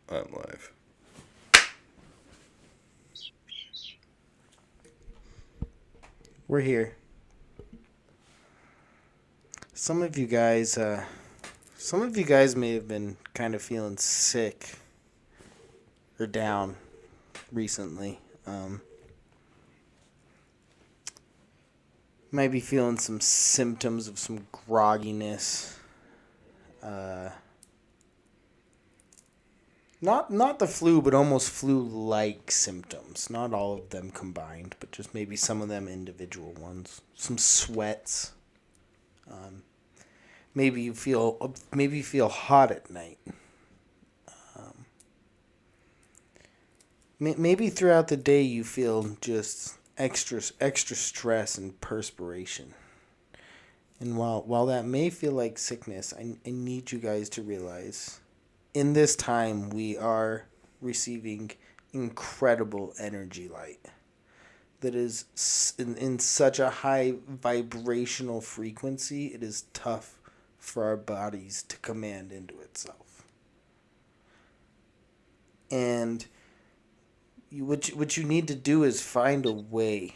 I'm live. We're here. Some of you guys, may have been kind of feeling sick or down recently. Might be feeling some symptoms of some grogginess. Uh, not the flu, but almost flu-like symptoms. Not all of them combined, but just maybe some of them individual ones. Some sweats. Um, maybe you feel hot at night. Maybe throughout the day you feel just extra stress and perspiration. And while that may feel like sickness, I need you guys to realize in this time we are receiving incredible energy light that is in such a high vibrational frequency, it is tough for our bodies to command into itself. And what you need to do is find a way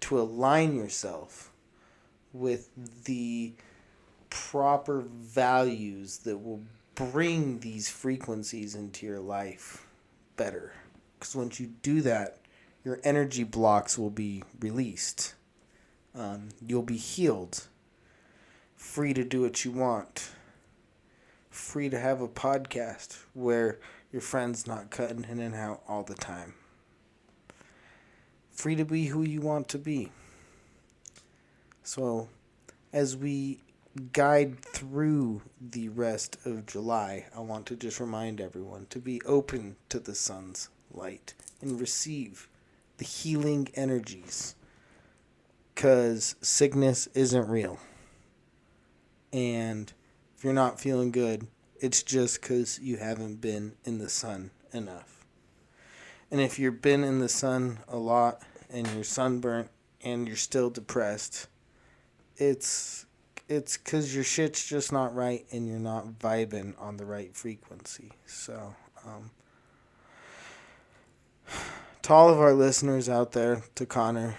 to align yourself with the proper values that will bring these frequencies into your life better. Because once you do that, your energy blocks will be released. You'll be healed, free to do what you want, free to have a podcast where your friend's not cutting in and out all the time, free to be who you want to be. So, as we guide through the rest of July, I want to just remind everyone to be open to the sun's light and receive the healing energies, because sickness isn't real. And if you're not feeling good, it's just because you haven't been in the sun enough. And if you've been in the sun a lot and you're sunburnt and you're still depressed, it's because your shit's just not right and you're not vibing on the right frequency. So, to all of our listeners out there, to Connor,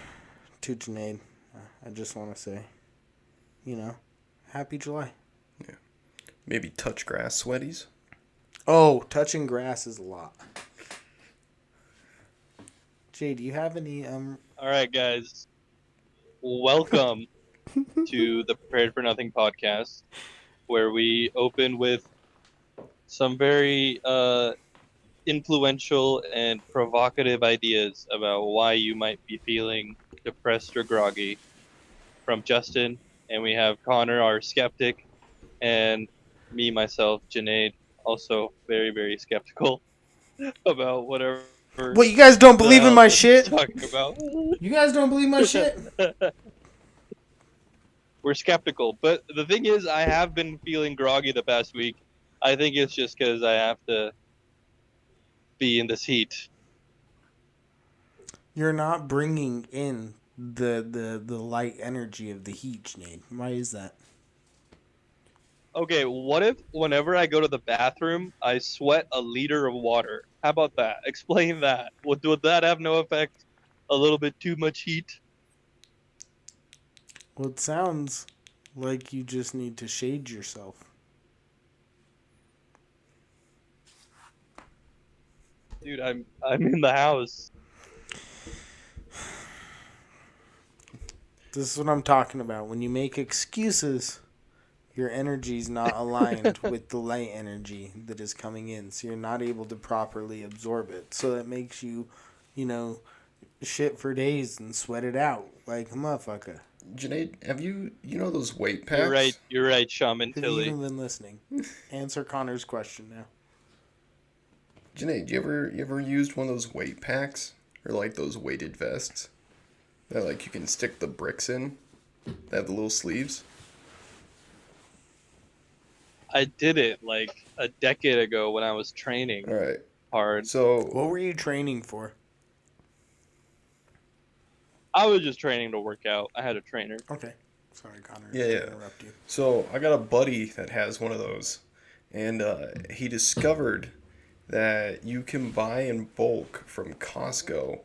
to Janaid, I just want to say, happy July. Yeah. Maybe touch grass sweaties. Oh, touching grass is a lot. Jay, do you have any All right, guys. Welcome to the Prepared for Nothing podcast, where we open with some very influential and provocative ideas about why you might be feeling depressed or groggy from Justin. And we have Connor, our skeptic, and me, myself, Janaid, also very, very skeptical about whatever What, you guys don't the believe in hell my Justin's shit? talking about. You guys don't believe my shit? We're skeptical. But the thing is, I have been feeling groggy the past week. I think it's just because I have to be in this heat. You're not bringing in the light energy of the heat, Janaid. Why is that? Okay, what if whenever I go to the bathroom, I sweat a liter of water? How about that? Explain that. Would that have no effect? A little bit too much heat? Well, it sounds like you just need to shade yourself. Dude, I'm in the house. This is what I'm talking about. When you make excuses, your energy's not aligned with the light energy that is coming in, so you're not able to properly absorb it. So that makes you, shit for days and sweat it out like a motherfucker. Janaid, have you know those weight You're right. packs? You're right, Shaman Have you Tilly. even been listening? Answer Connor's question now. Janaid, you ever used one of those weight packs? Or like those weighted vests? That like you can stick the bricks in? That have the little sleeves? I did it like a decade ago when I was training Alright. hard. So What were you training for? I was just training to work out. I had a trainer. Okay. Sorry, Connor. Yeah, to yeah. interrupt you. So I got a buddy that has one of those, and he discovered that you can buy in bulk from Costco.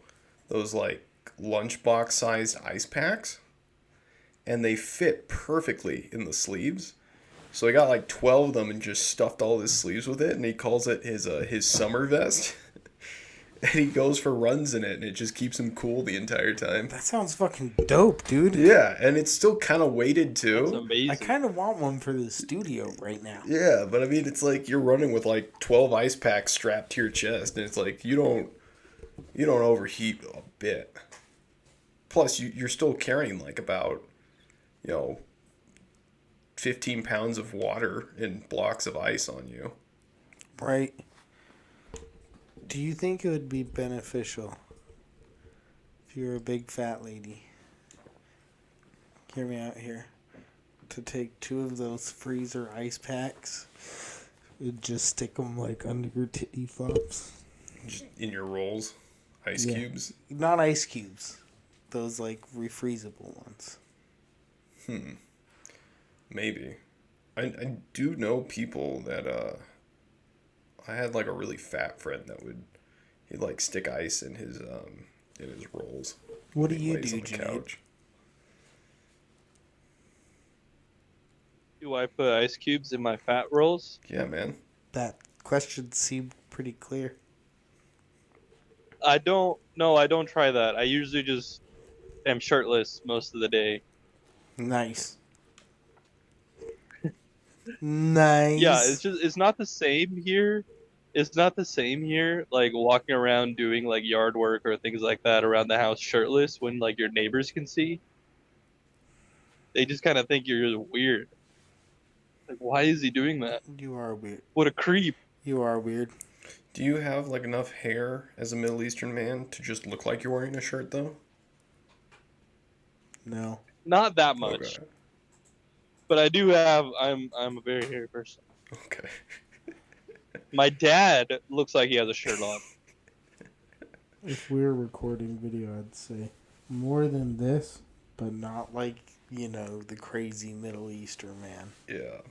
Those like lunchbox sized ice packs, and they fit perfectly in the sleeves. So I got like 12 of them and just stuffed all his sleeves with it, and he calls it his summer vest. And he goes for runs in it, and it just keeps him cool the entire time. That sounds fucking dope, dude. Yeah, and it's still kind of weighted That's too. amazing. I kind of want one for the studio right now. Yeah, but I mean, it's like you're running with like 12 ice packs strapped to your chest, and it's like you don't overheat a bit. Plus, you're still carrying like about, you know, 15 pounds of water in blocks of ice on you. Right. Do you think it would be beneficial if you were a big fat lady? Hear me out here. To take 2 of those freezer ice packs and just stick them like under your titty flops. Just in your rolls, ice Yeah. cubes. Not ice cubes. Those like refreezable ones. Maybe. I do know people that I had like a really fat friend that he'd like stick ice in his rolls. What do He you lays do, on the Janae? couch. Do I put ice cubes in my fat rolls? Yeah, man. That question seemed pretty clear. I don't. No, I don't try that. I usually just am shirtless most of the day. Nice. Nice. Yeah, it's not the same here. It's not the same here. Like walking around doing like yard work or things like that around the house shirtless when like your neighbors can see. They just kind of think you're just weird. Like, why is he doing that? You are weird. What a creep. You are weird. Do you have like enough hair as a Middle Eastern man to just look like you're wearing a shirt though? No. Not that much, Okay. but I do have. I'm a very hairy person. Okay. My dad looks like he has a shirt on. If we were recording video, I'd say more than this, but not like, you know, the crazy Middle Eastern man. Yeah.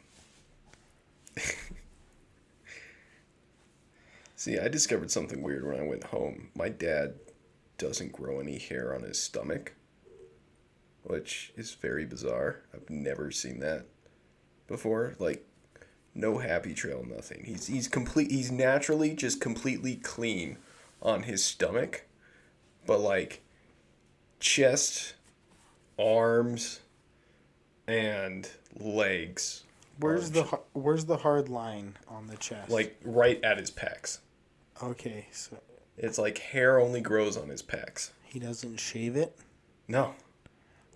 See, I discovered something weird when I went home. My dad doesn't grow any hair on his stomach, which is very bizarre. I've never seen that before. Like, no happy trail, nothing. He's naturally just completely clean on his stomach, but like chest, arms, and legs. Where's the hard line on the chest? Like right at his pecs. Okay, so It's like hair only grows on his pecs. he doesn't shave it? No,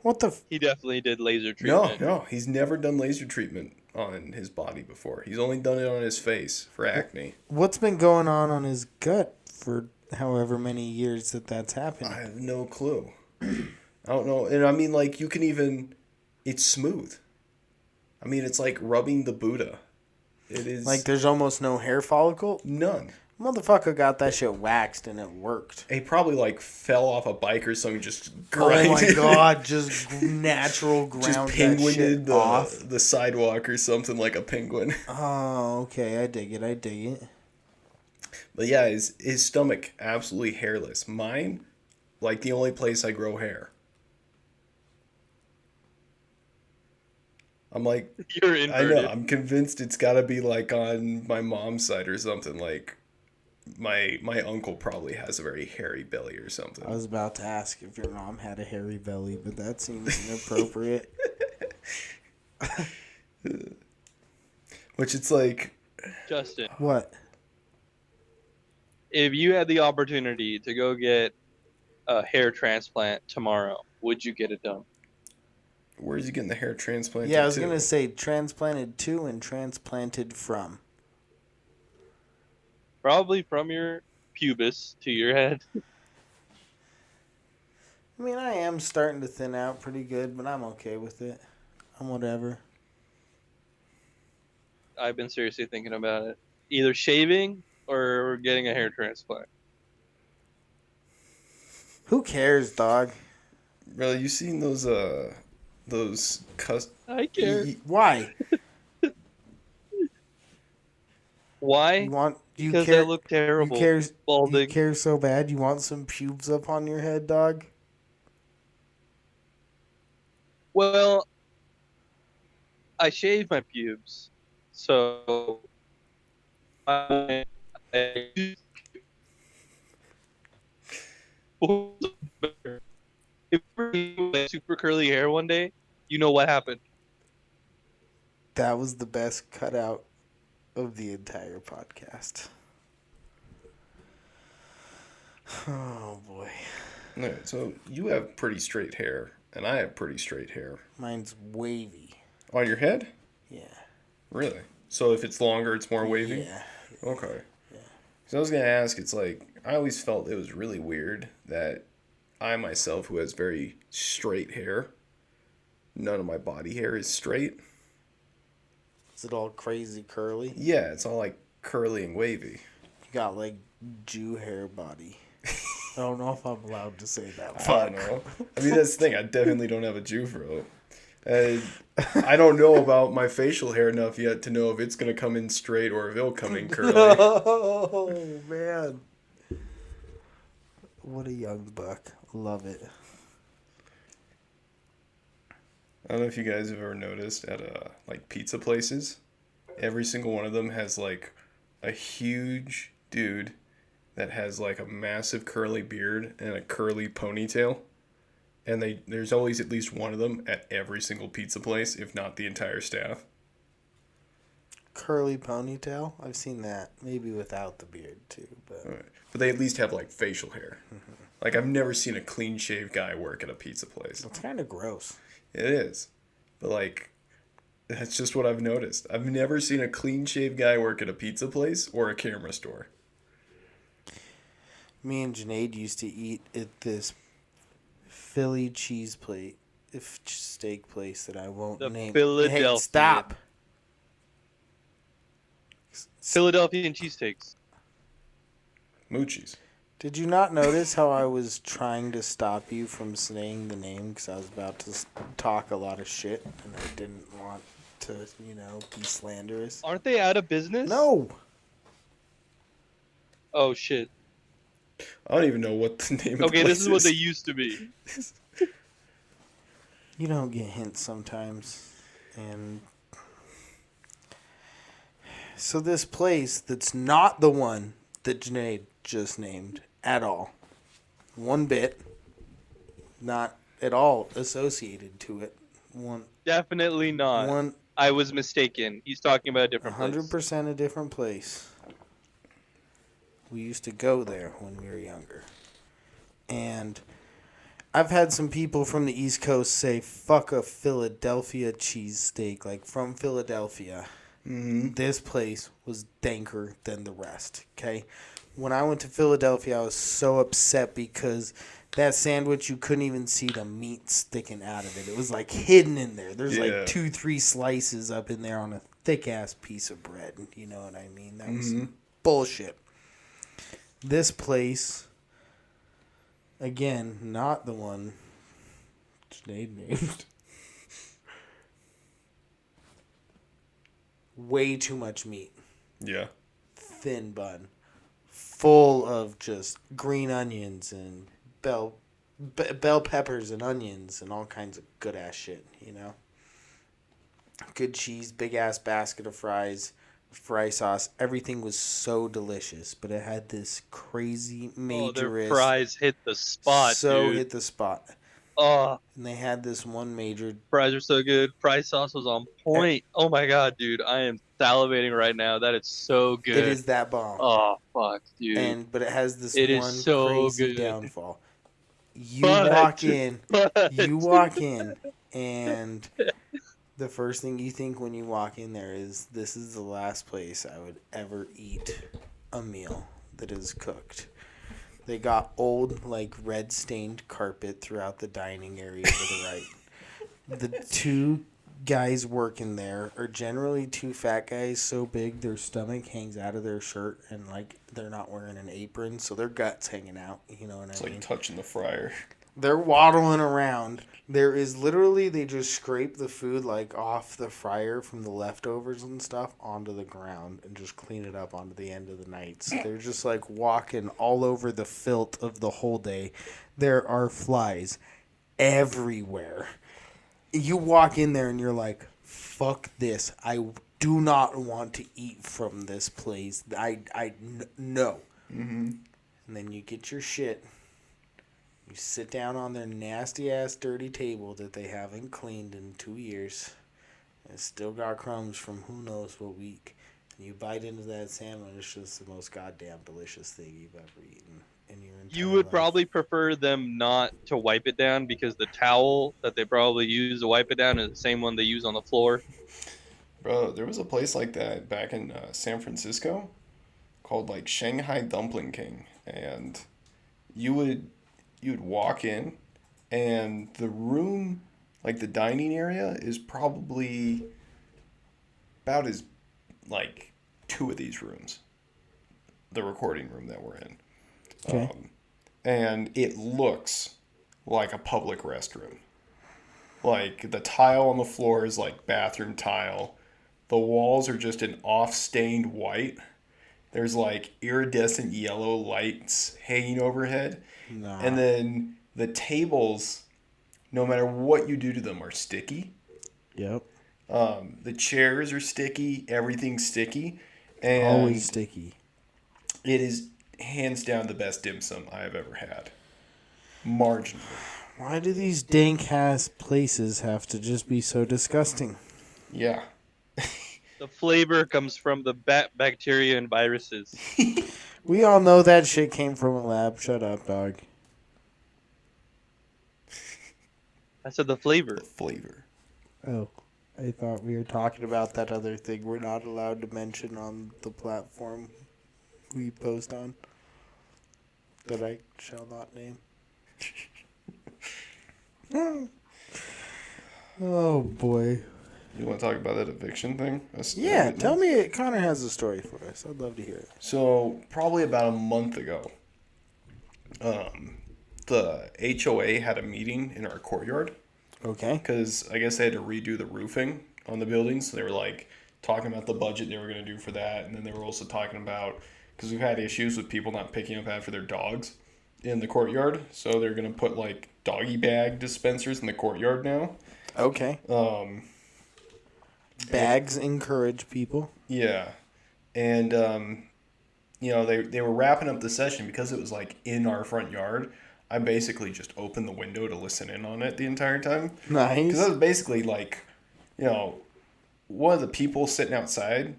What the He definitely did laser no, treatment. no. He's never done laser treatment on his body before. He's only done it on his face for acne. What's been going on his gut for however many years that's happened? I have no clue. I don't know. And I mean, like, you can even... It's smooth. I mean, it's like rubbing the Buddha. It is... Like there's almost no hair follicle? none. Motherfucker got that shit waxed and it worked. He probably, like, fell off a bike or something, just Oh my grinded. god, just natural ground Just that penguined shit off. the sidewalk or something like a penguin. Oh, okay, I dig it. But yeah, his stomach absolutely hairless. Mine, like the only place I grow hair. I'm like, You're I inverted. know, I'm convinced it's got to be like on my mom's side or something. Like my uncle probably has a very hairy belly or something. I was about to ask if your mom had a hairy belly, but that seems inappropriate. Which it's like, Justin, What? if you had the opportunity to go get a hair transplant tomorrow, would you get it done? where's he getting the hair transplanted Yeah, I was to? gonna say transplanted to and transplanted from. Probably from your pubis to your head. I mean, I am starting to thin out pretty good, but I'm okay with it. I'm whatever. I've been seriously thinking about it. Either shaving or getting a hair transplant. Who cares, dog? Bro, you seen those I care. Why? Why? You Because I care. look You terrible. care. You Balding. care so bad. You want some pubes up on your head, dog? Well, I shave my pubes, so I if you have super curly hair one day, you know what happened. That was the best cutout of the entire podcast. Oh boy, Yeah, so you have pretty straight hair, and I have pretty straight hair. mine's wavy. On your head? Yeah. Really? So if it's longer, it's more wavy? Yeah. Okay. Yeah. So I was gonna ask, it's like I always felt it was really weird that I myself, who has very straight hair, none of my body hair is straight. Is it all crazy curly? Yeah, it's all like curly and wavy. You got like Jew hair body. I don't know if I'm allowed to say that. I Fuck. don't know. I mean, that's the thing. I definitely don't have a Jew fro. I don't know about my facial hair enough yet to know if it's gonna come in straight or if it'll come in curly. Oh man. What a young buck. Love it. I don't know if you guys have ever noticed at like pizza places, every single one of them has like a huge dude that has like a massive curly beard and a curly ponytail. And there's always at least one of them at every single pizza place, if not the entire staff. Curly ponytail. I've seen that. Maybe without the beard too, but Right. But they at least have like facial hair. Like I've never seen a clean shaved guy work at a pizza place. it's kind of gross. It is. But like that's just what I've noticed. I've never seen a clean shaved guy work at a pizza place or a camera store. Me and Janaid used to eat at this Philly cheese plate, if steak place that I won't The name. Philadelphia. Hey, stop. Philadelphian cheesesteaks. Moochies. Did you not notice how I was trying to stop you from saying the name because I was about to talk a lot of shit and I didn't want to, be slanderous? Aren't they out of business? No. Oh shit. I don't even know what the name of the Okay, place this is what they used to be. You don't get hints sometimes. And so this place that's not the one that Janaid just named at all. One bit. Not at all associated to it. Definitely not. One I was mistaken. He's talking about a different place. 100% a different place. We used to go there when we were younger. And I've had some people from the East Coast say, fuck a Philadelphia cheesesteak, like from Philadelphia. Mm-hmm. This place was danker than the rest, okay? When I went to Philadelphia, I was so upset because that sandwich, you couldn't even see the meat sticking out of it. It was like hidden in there. There's like 2-3 slices up in there on a thick-ass piece of bread. You know what I mean? That was bullshit. This place, again, not the one Janaid named. Way too much meat. Yeah. Thin bun. Full of just green onions and bell peppers and onions and all kinds of good-ass shit, Good cheese, big-ass basket of fries, fry sauce. Everything was so delicious, but it had this crazy majorist... Oh, their fries hit the spot, dude. hit the spot. Oh, And they had this one major... fries are so good. Fry sauce was on point. Oh my god, dude. I am salivating right now. That is so good. It is that bomb. Oh, fuck, dude. But it has this It is one so crazy good. downfall. You But- walk in, but- and the first thing you think when you walk in there is, this is the last place I would ever eat a meal that is cooked. They got old, like, red-stained carpet throughout the dining area to the right. The two guys working there are generally two fat guys so big their stomach hangs out of their shirt and, like, they're not wearing an apron, so their gut's hanging out. You know what It's I mean? like touching the fryer. They're waddling around. There is literally, they just scrape the food like off the fryer from the leftovers and stuff onto the ground and just clean it up onto the end of the nights. They're just like walking all over the filth of the whole day. There are flies everywhere. You walk in there and you're like, fuck this. I do not want to eat from this place. No. Mm-hmm. And then you get your shit. You sit down on their nasty ass dirty table that they haven't cleaned in 2 years. And it's still got crumbs from who knows what week. And you bite into that salmon, it's just the most goddamn delicious thing you've ever eaten in your entire You would life. probably prefer them not to wipe it down because the towel that they probably use to wipe it down is the same one they use on the floor. Bro, there was a place like that back in San Francisco called like Shanghai Dumpling King, and you would walk in, and the room, like the dining area, is probably about as like two of these rooms, the recording room that we're in. Okay. And it looks like a public restroom. Like the tile on the floor is like bathroom tile. The walls are just an off stained white. There's like iridescent yellow lights hanging overhead. Nah. And then the tables, no matter what you do to them, are sticky. Yep. The chairs are sticky. Everything's sticky. And Always sticky. it is hands down the best dim sum I have ever had. Marginally. Why do these dank ass places have to just be so disgusting? Yeah. The flavor comes from the bacteria and viruses. We all know that shit came from a lab. Shut up, dog. I said the flavor. The flavor. Oh, I thought we were talking about that other thing we're not allowed to mention on the platform we post on that I shall not name. Oh boy. You want to talk about that eviction thing? Yeah, tell me. Connor has a story for us. I'd love to hear it. So, probably about a month ago, the HOA had a meeting in our courtyard Okay. because I guess they had to redo the roofing on the building. So, they were like talking about the budget they were going to do for that. And then they were also talking about, because we've had issues with people not picking up after their dogs in the courtyard. So, they're going to put like doggy bag dispensers in the courtyard now. Okay. Bags encourage people. Yeah. And, you know, they were wrapping up the session because it was like in our front yard. I basically just opened the window to listen in on it the entire time. Nice. Because I was basically like, you know, one of the people sitting outside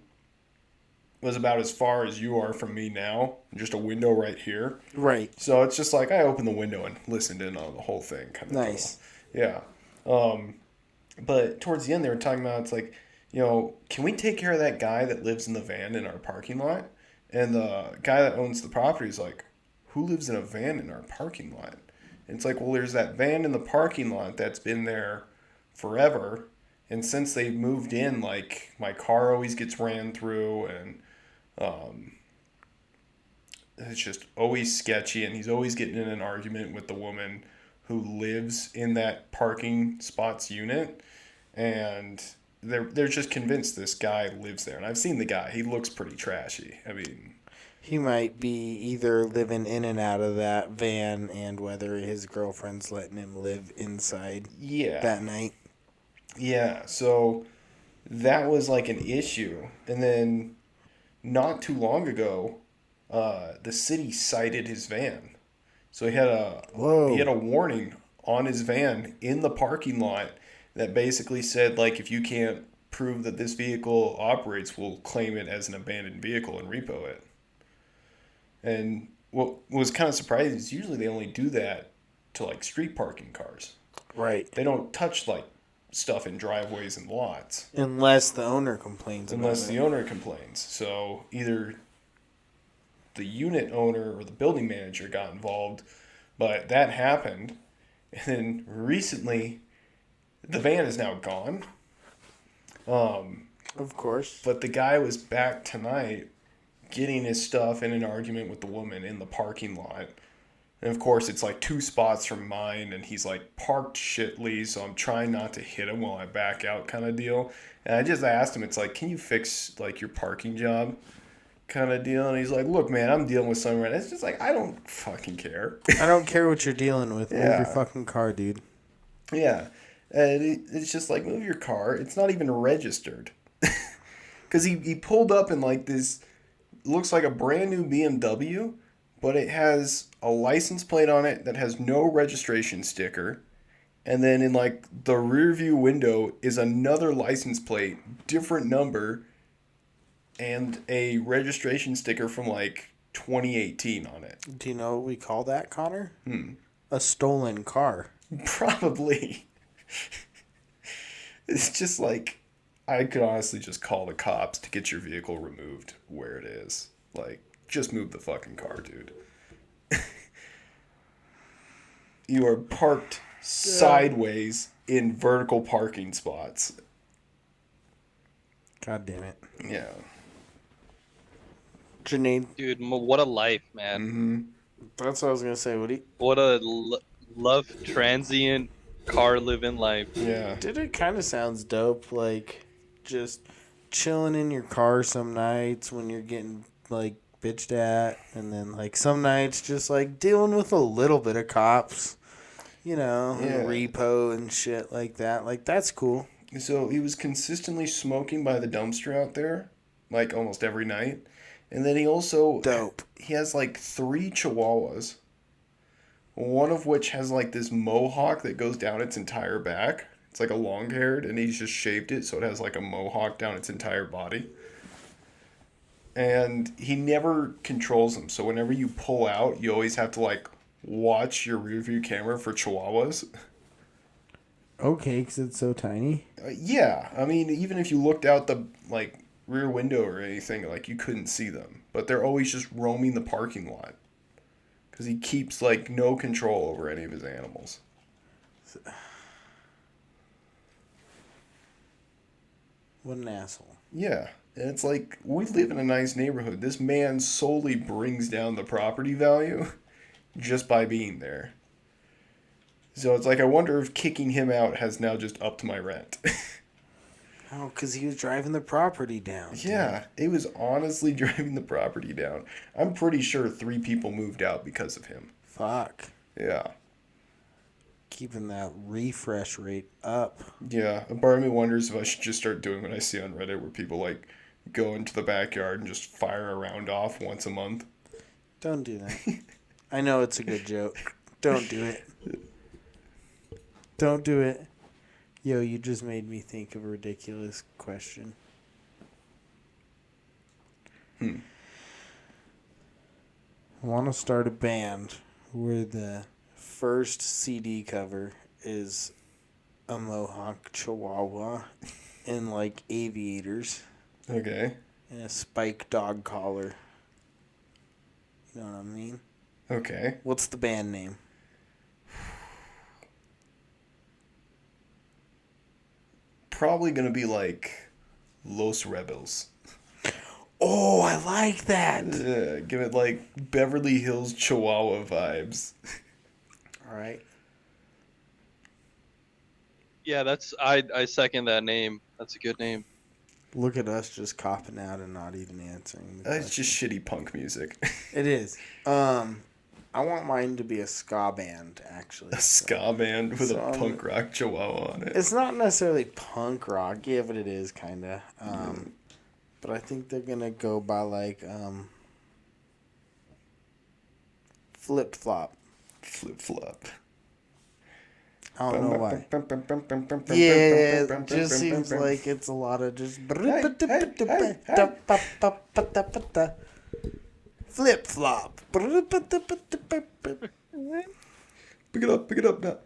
was about as far as you are from me now. Just a window right here. Right. So it's just like I opened the window and listened in on the whole thing. Kind of Nice. Deal. Yeah. But towards the end, they were talking about, it's like, you know, can we take care of that guy that lives in the van in our parking lot? And the guy that owns the property is like, who lives in a van in our parking lot? And it's like, well, there's that van in the parking lot that's been there forever. And since they've moved in, like, my car always gets ran through, and it's just always sketchy. And he's always getting in an argument with the woman who lives in that parking spot's unit. And they're just convinced this guy lives there. And I've seen the guy. He looks pretty trashy. I mean, He might be either living in and out of that van and whether his girlfriend's letting him live inside yeah. that night. Yeah, so that was like an issue. And then not too long ago, the city cited his van. So he had Whoa. a warning on his van in the parking lot that basically said, like, if you can't prove that this vehicle operates, we'll claim it as an abandoned vehicle and repo it. And what was kind of surprising is usually they only do that to like street parking cars. Right. They don't touch like stuff in driveways and lots Unless the owner complains unless about the it. owner complains. So either the unit owner or the building manager got involved, but that happened. And then recently, the van is now gone. Of course. But the guy was back tonight getting his stuff in an argument with the woman in the parking lot. And of course, it's like 2 spots from mine, and he's like parked shitly, so I'm trying not to hit him while I back out, kind of deal. And I just asked him, it's like, can you fix like your parking job, kind of deal? And he's like, look, man, I'm dealing with something right now. It's just like I don't fucking care. I don't care what you're dealing with. Move your Yeah. fucking car, dude. Yeah, and it's just like move your car. It's not even registered, because he pulled up in like this looks like a brand new BMW, but it has a license plate on it that has no registration sticker. And then in like the rear view window is another license plate, different number, and a registration sticker from like 2018 on it. Do you know what we call that, Connor? A stolen car. Probably. It's just like I could honestly just call the cops to get your vehicle removed where it is. Like, just move the fucking car, dude. You are parked sideways in vertical parking spots. God damn it. Yeah. Janine, Dude, what a life, man. Mm-hmm. that's what I was going to say. What a love transient car living life. Yeah. Dude, it kind of sounds dope. Like, just chilling in your car some nights when you're getting, like, bitched at. And then, like, some nights just, like, dealing with a little bit of cops. You know, Yeah. repo and shit like that. Like, that's cool. So he was consistently smoking by the dumpster out there, like almost every night. And then he also Dope. he has like 3 chihuahuas. One of which has like this mohawk that goes down its entire back. It's like a long haired, and he's just shaved it so it has like a mohawk down its entire body. And he never controls them. So whenever you pull out, you always have to like watch your rear view camera for chihuahuas. Okay, because it's so tiny. Yeah, I mean, even if you looked out the like rear window or anything, like you couldn't see them. But they're always just roaming the parking lot because he keeps like no control over any of his animals. What an asshole. Yeah, and it's like we live in a nice neighborhood. This man solely brings down the property value just by being there. So it's like I wonder if kicking him out has now just upped my rent. Oh, because he was driving the property down. Yeah, it was honestly driving the property down. I'm pretty sure 3 people moved out because of him. Fuck. Yeah. Keeping that refresh rate up. Yeah, a part of me wonders if I should just start doing what I see on Reddit where people like go into the backyard and just fire a round off once a month. Don't do that. I know it's a good joke. Don't do it. Don't do it. Yo, you just made me think of a ridiculous question. I want to start a band where the first CD cover is a Mohawk Chihuahua in like aviators Okay. and a spike dog collar. You know what I mean? Okay. What's the band name? Probably gonna be like Los Rebels. Oh, I like that. Give it like Beverly Hills Chihuahua vibes. All right. Yeah, I second that name. That's a good name. Look at us just copping out and not even answering. The It's just shitty punk music. It is. I want mine to be a ska band, actually. A ska band with So, a punk rock chihuahua on it. It's not necessarily punk rock, yeah, but it is kind of. But I think they're gonna go by like Flip Flop. Flip flop. I don't know why. Yeah, it just seems like it's a lot of just flip flop. Pick it up now.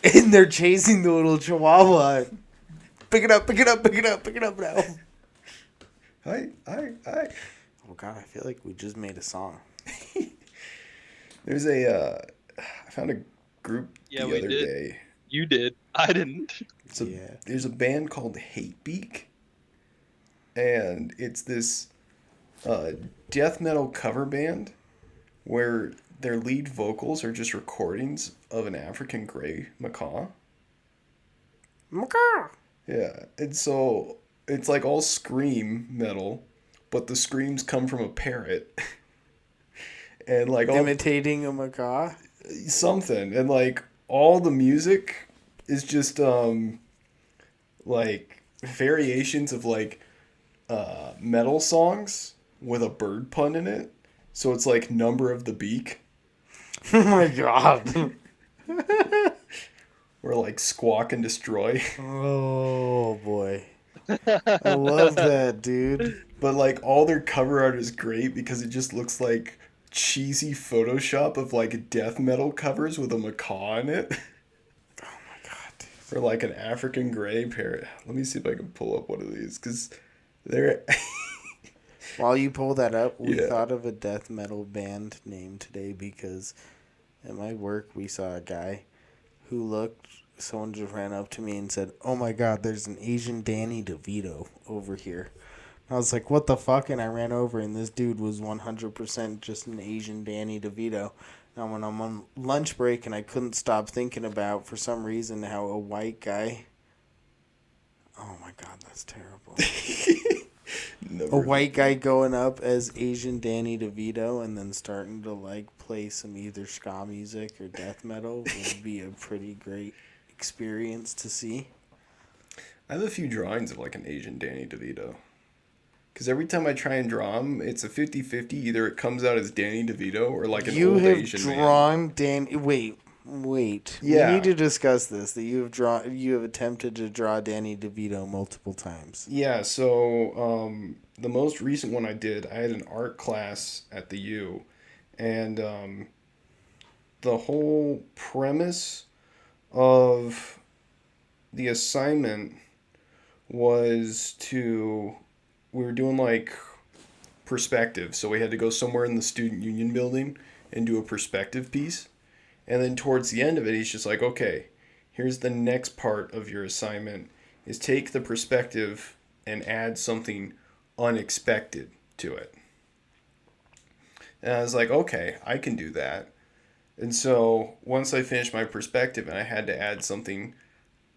And they're chasing the little chihuahua. Pick it up, pick it up, pick it up, pick it up now. Hi. Oh god, I feel like we just made a song. There's I found a group Yeah, the we other did. day. You did. I didn't. Yeah. There's a band called Hatebeak, and it's this death metal cover band where their lead vocals are just recordings of an African gray macaw. Macaw. Yeah, and so it's like all scream metal, but the screams come from a parrot, and like all Imitating a macaw. something, and like all the music is just like variations of like metal songs with a bird pun in it. So it's like Number of the Beak Oh my god. or like Squawk and Destroy. Oh boy. I love that, dude. But like all their cover art is great because it just looks like cheesy Photoshop of like death metal covers with a macaw in it. Oh my god, dude. Or like an African gray parrot. Let me see if I can pull up one of these because they're. While you pull that up, we Yeah. thought of a death metal band name today because at my work we saw a guy who looked. Someone just ran up to me and said, "Oh my god, there's an Asian Danny DeVito over here." I was like, "What the fuck?" And I ran over, and this dude was 100% just an Asian Danny DeVito. Now, when I'm on lunch break and I couldn't stop thinking about, for some reason, how a white guy. Oh my god, that's terrible. A white guy going up as Asian Danny DeVito and then starting to like play some either ska music or death metal would be a pretty great experience to see. I have a few drawings of like an Asian Danny DeVito. Because every time I try and draw him, it's a 50-50. Either it comes out as Danny DeVito or like an You old have Asian man. drawn Danny. Wait. Yeah. We need to discuss this. That you have attempted to draw Danny DeVito multiple times. Yeah, so the most recent one I did, I had an art class at the U, and the whole premise of the assignment was we were doing like perspective, so we had to go somewhere in the student union building and do a perspective piece. And then towards the end of it, he's just like, okay, here's the next part of your assignment is take the perspective and add something unexpected to it. And I was like, okay, I can do that. And so once I finished my perspective and I had to add something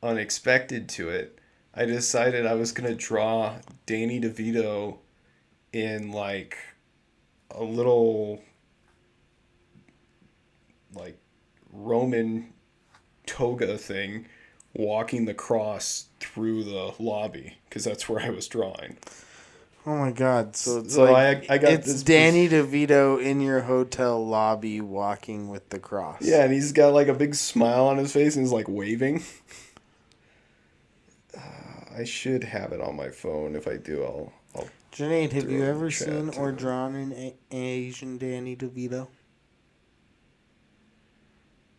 unexpected to it, I decided I was going to draw Danny DeVito in like a little like Roman toga thing walking the cross through the lobby because that's where I was drawing. Oh my god! So it's So like I got it's this Danny DeVito in your hotel lobby walking with the cross. Yeah, and he's got like a big smile on his face and he's like waving. I should have it on my phone. If I do, I'll Junaid, have throw you it in ever chat, seen or too. drawn an Asian Danny DeVito?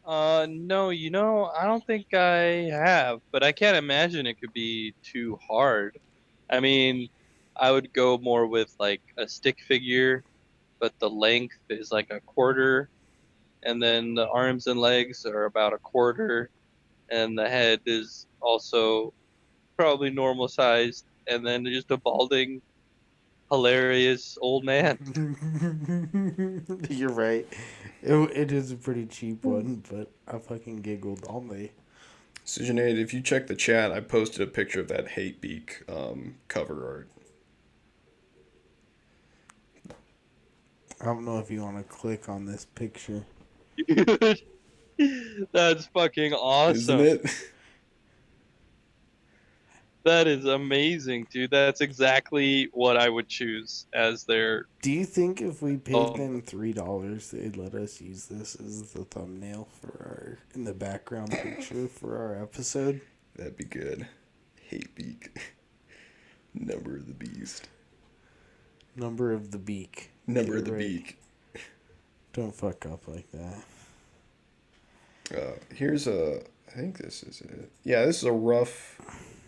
No, I don't think I have, but I can't imagine it could be too hard. I mean, I would go more with like a stick figure, but the length is like a quarter, and then the arms and legs are about a quarter, and the head is also probably normal sized, and then just a balding, hilarious old man. You're right. It is a pretty cheap one, but I fucking giggled all day. So Junaid, if you check the chat, I posted a picture of that hate beak cover art. I don't know if you want to click on this picture. Dude, that's fucking Isn't awesome. it? That is amazing, dude. That's exactly what I would choose as their. Do you think if we paid Oh, them $3, they'd let us use this as the thumbnail for our in the background picture for our episode? That'd be good. Hate beak. Number of the beast. Number of the beak. Number Get of the it right. beak. Don't fuck up like that. Here's a. I think this is it. Yeah, this is a rough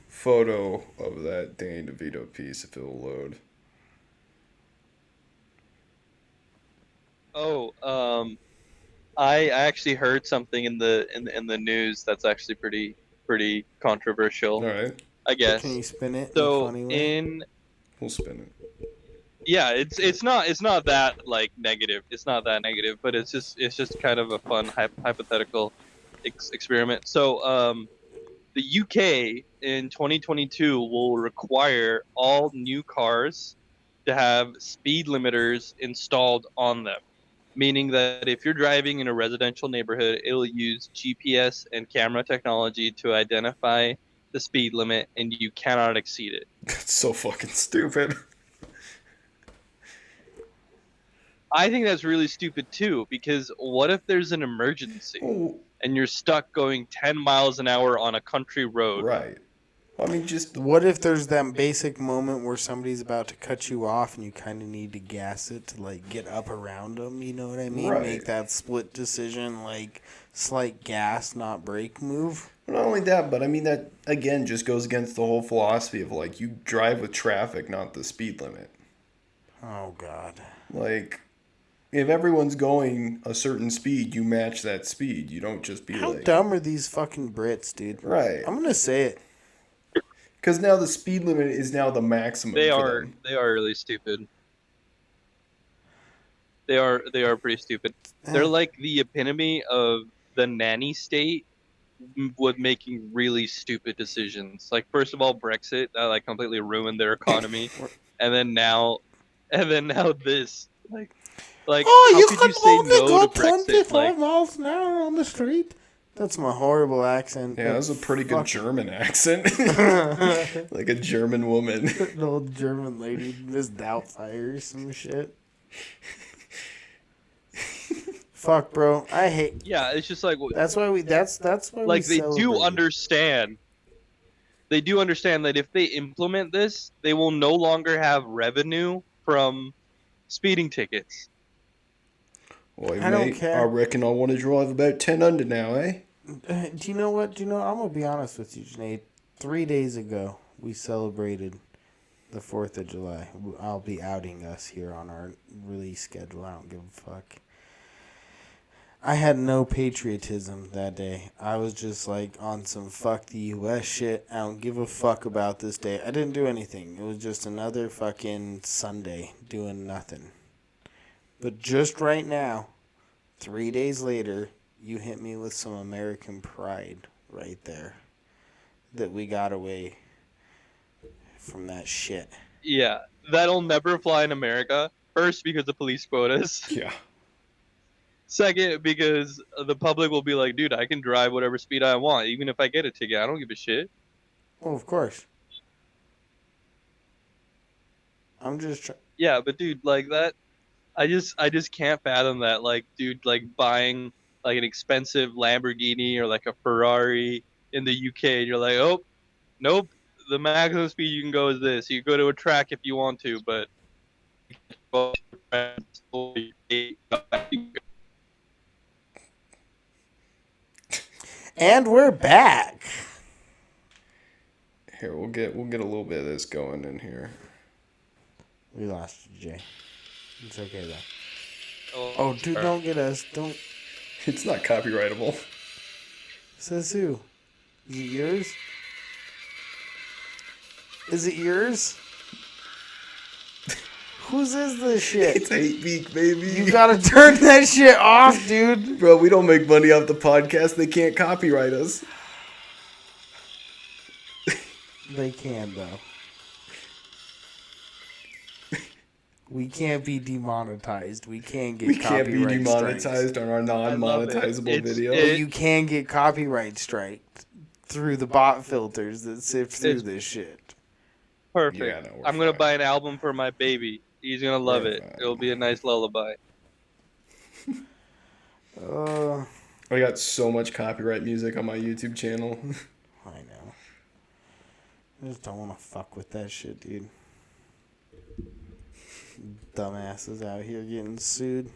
photo of that Danny DeVito piece. If it'll load. oh, I actually heard something in the news that's actually pretty controversial, All right, I Can guess. you spin it in a So funny way? in we'll spin it. Yeah, it's not that like negative. It's not that negative, but it's just kind of a fun hypothetical experiment. So the UK in 2022 will require all new cars to have speed limiters installed on them, meaning that if you're driving in a residential neighborhood, it'll use GPS and camera technology to identify the speed limit and you cannot exceed it. That's so fucking stupid. I think that's really stupid too, because what if there's an emergency Oh, and you're stuck going 10 miles an hour on a country road? right. I mean, just What if there's that basic moment where somebody's about to cut you off and you kind of need to gas it to like get up around them? You know what I mean? Right. Make that split decision, like slight gas, not brake move. not only that, but I mean that again just goes against the whole philosophy of like you drive with traffic, not the speed limit. Oh God. Like if everyone's going a certain speed, you match that speed. You don't just be How like dumb are these fucking Brits, dude? right. I'm gonna say it. Because now the speed limit is now the maximum They for are them. they are really stupid. They are pretty stupid. They're like the epitome of the nanny state with making really stupid decisions. Like first of all, Brexit that like completely ruined their economy, and then now, this like Oh, how you could can you say only no go to Brexit? 25 miles an hour on the street. That's my horrible accent. Yeah, that's a pretty good Fuck. German accent. Like a German woman. An old German lady, Miss Doubtfire or some shit. Fuck, bro. I hate. Yeah, it's just like That's why we. That's why like we they do celebrate. understand. They do understand that if they implement this, they will no longer have revenue from speeding tickets. Oi, I don't mate, care. I reckon I want to drive about 10 under now, eh? Do you know what? I'm gonna be honest with you, Janae. 3 days ago, we celebrated the 4th of July. I'll be outing us here on our release schedule. I don't give a fuck. I had no patriotism that day. I was just like on some fuck the US shit. I don't give a fuck about this day. I didn't do anything. It was just another fucking Sunday doing nothing. But just right now, 3 days later, you hit me with some American pride right there. That we got away from that shit. Yeah, that'll never fly in America. First, because of police quotas. Yeah. Second, because the public will be like, dude, I can drive whatever speed I want, even if I get a ticket. I don't give a shit. Oh, of course. I'm just trying. Yeah, but dude, like that, I just can't fathom that. Like, dude, like buying like an expensive Lamborghini or like a Ferrari in the UK, and you're like, oh, nope, the maximum speed you can go is this. You go to a track if you want to, but And we're back. Here, we'll get a little bit of this going in here. We lost you, Jay. It's okay though. Oh, dude, don't get us. Don't. It's not copyrightable. Says who? Is it yours? Is it yours? Whose is this shit? It's 8 week, baby. You gotta turn that shit off, dude. Bro, we don't make money off the podcast. They can't copyright us. They can, though. We can't be demonetized. We can't get We can't be copyright demonetized strikes. on our non-monetizable It's- video. it- You can get copyright striked through the bot filters that sift through It's- this shit. Perfect. Yeah, no, we're I'm gonna fine. buy an album for my baby. He's gonna love We're it. fine. It'll be a nice lullaby. Uh, I got so much copyright music on my YouTube channel. I know. I just don't want to fuck with that shit, dude. Dumbasses out here getting sued.